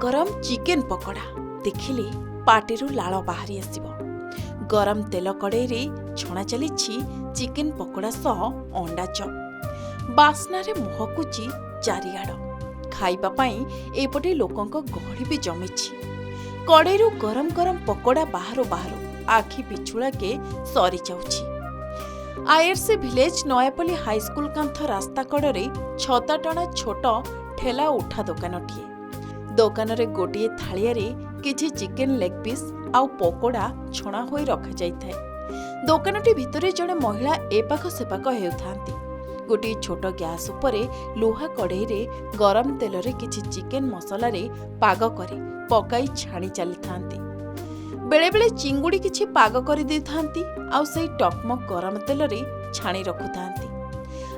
गरम चिकेन पकोड़ा देखिले पाटिरू लाल बाहरी आसिब। गरम तेल कड़े छणा चली चिकेन पकोड़ा सह अंडा चप बास्नारे महकुची चारिआड़। खाइबा पाई एपटे लोकंक गहली भी जमिछि। कड़ेरू गरम गरम पकोड़ा बाहर बाहर आखि पिछुड़ाके सरी जाउछि। आईआरसी विलेज नयापल्ली हाईस्कूल कांथ रास्ता कड़े छता टणा छोट ठेला उठा दोकानटीए। दोकानरे गोटे थालियारे किछि चिकेन लेग पीस आउ पकोड़ा छणा होई रखा जाइथाय। दोकानटी भितरे जड़े महिला एपाख सेपाख हेउथांती। गोटे छोट गैस उपरे लुहा कड़े रे गरम तेल रे किछि चिकेन मसला रे पाग करे पकाई छाणी चली थांती। बेले बेले चिंगुड़ी किछि पाग करि दै थांती आउ सेही टकमक गरम तेल रे छाणी रखुथांती।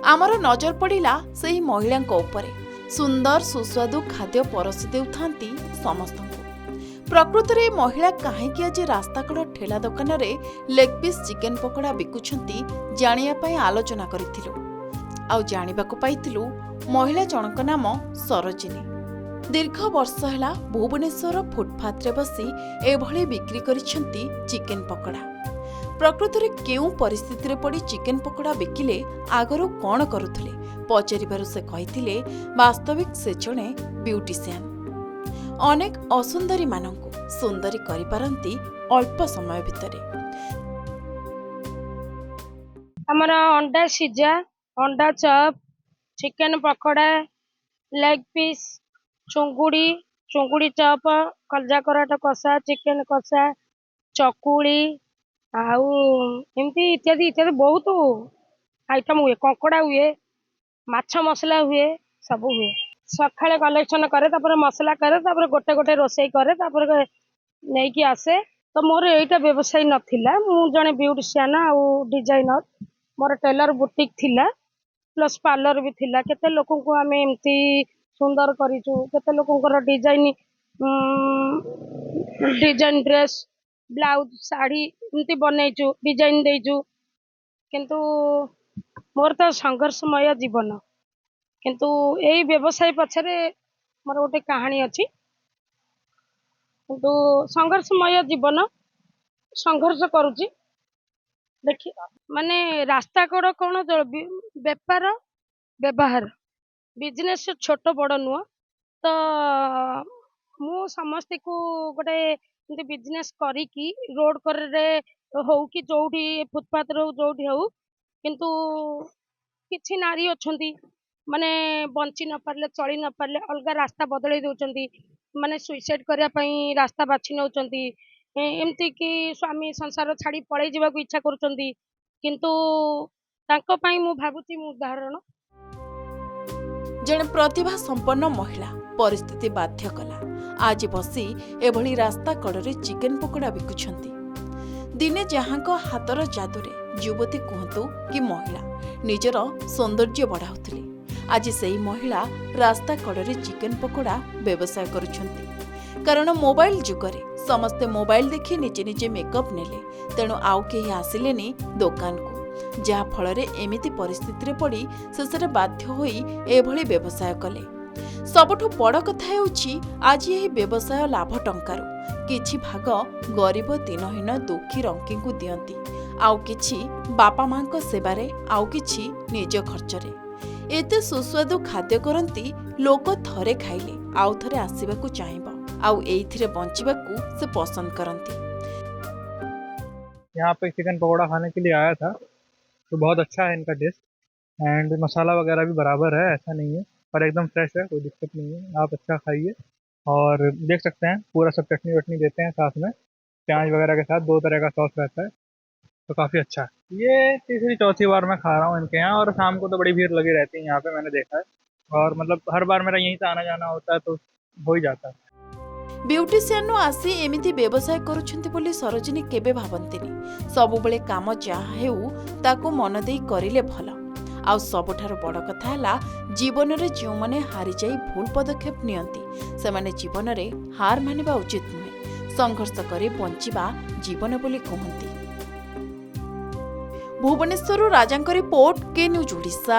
आमर नजर पड़िला सेही महिलांक उपरे। सुंदर सुस्वादु खाद्य परसी देउथांती समस्तंकु। प्रकृत में महिला काहेकि आज रास्ताकड़ ठेला दोकान रे लेग पीस चिकेन पकोड़ा बिकुछंती जानिया पई आलोचना करिथिलु। आउ जानिबाकु पाइथिलु महिला जनक नाम सरोजिनी। दीर्घ वर्ष हैला भुवनेश्वर फुटपाथ रे बसी एभली बिक्री करिछंती चिकेन पकोड़ा। प्रकृत में केउ परिस्थिति रे पड़ी चिकेन पकोड़ा बिकिले आगरो कोन करुथले पचारिबारु से कहिथिले वास्तविक से जणे ब्यूटिशियन। अनेक असुंदरी मानंकु सुंदरी करि पारंती अल्प समय भितरे। हमरा अंडा सिजा, अंडा चप, चिकेन पकोड़ा, लेग पीस, चुंगुड़ी चप, कलजा कराटा कषा, चिकेन कषा, चकुली आउ एमती इत्यादि इत्यादि बहुत आइटम हुए। कंकड़ा हुए, माछ मसला हुए, सब हुए। सकाळे कलेक्शन करे तापर मसला करे तापर गोटे गोटे रोसई करे तापर नहीं कि आसे। तो मोर एटा व्यवसाय नथिला। मु जने ब्यूटिशियन आउ डिजाइनर। मोर टेलर बुटीक थिला प्लस पार्लर भी थिला। केते लोकन को हमें एमती सुंदर करिचु। केते लोकन को डिजाइन ड्रेस ब्लाउज साड़ी एमती बनैचु डिजाइन देइचु। किंतु मोर तो संघर्षमय जीवन। किंतु यही व्यवसाय पछरे मोर गोटे कहानी अच्छी। किंतु संघर्षमय जीवन संघर्ष करुची। देखिए माने रास्ता कड़ कौन बेपार व्यवहार बिजनेस छोट बड़ नुह। तो मु समस्त को गोटे बिजनेस करी रोड करे हो कि जोठी फुटपाथ रो जोठी हो। किंतु किछि नारी अछंती माने बंची न पारले चली न पारले अलगा रास्ता बदलै दउचंती। माने सुइसाइड करिया पई रास्ता बाछि नउचंती। एमती कि स्वामी संसार छाड़ी पळै जिबा को इच्छा करूचंती। किंतु तांको पई मु भाबुची मु उदाहरण। जणे प्रतिभा संपन्न महिला परिस्थिति बाध्य कला आज बसी एभली रास्ता कड़े चिकेन पकोड़ा बिकुछंती। दिने जहाँक हातर जादुरे युवती कहतु कि महिला निजर सौंदर्य बढ़ाउथिले आज सेही महिला रास्ता कड़े चिकेन पकोड़ा व्यवसाय करुछंती। कारण मोबाइल जुगरे समस्ते मोबाइल देखि निजे निजे मेकअप नेले तेणु आउ केही आसिलेनी दुकान को। जहा फलरे एमिति परिस्थिति रे पड़ी शेषरे बाध्य होई एभली व्यवसाय कले। सबठु बड़ कथा हेउछि आज एही व्यवसाय लाभ टंकारु किछि भाग गरीब दिनहीन दुखी रंकी को दियंती आउ किछि बापा मां को सेवारे आउ किछि निज खर्चरे। एते सुस्वादु खाद्य करंती लोक थरे खाइले आउ थरे आसीबाकू चाहिबो आउ एइथिरे बंचिबाकू से पसंद करंती। यहाँ पे चिकन पकोड़ा खाने के लिए आया था तो बहुत अच्छा है इनका टेस्ट एंड मसाला वगैरह भी बराबर है, ऐसा नहीं है पर एकदम फ्रेश है, कोई दिक्कत नहीं है। आप अच्छा खाइए और देख सकते हैं पूरा सब चटनी वटनी देते हैं साथ में प्याज वगैरह के साथ 2 तरह का सॉस रहता है तो काफ़ी अच्छा है। ये तीसरी चौथी बार मैं खा रहा हूँ इनके यहाँ और शाम को तो बड़ी भीड़ लगी रहती है यहाँ पे, मैंने देखा है। और मतलब हर बार मेरा यहीं से आना जाना होता है तो हो ही जाता है। ब्यूटिशियन आसी एमिति व्यवसाय करुछंती बोली सरोजिनी केबे भाबंतिनी। सबुबेले काम जहा हेउ ताकू मन देई करिले भल। आउ सबठार बड़ कथा हैला जीवन रे जो माने हारि जाई भूल पदक्षेप नियंती सेमाने जीवन रे हार मानिबा उचित नुहे। संघर्ष करी बंचिबा जीवन बोली कहंती। भुवनेश्वर राजांक रिपोर्ट के न्यूज ओडिशा।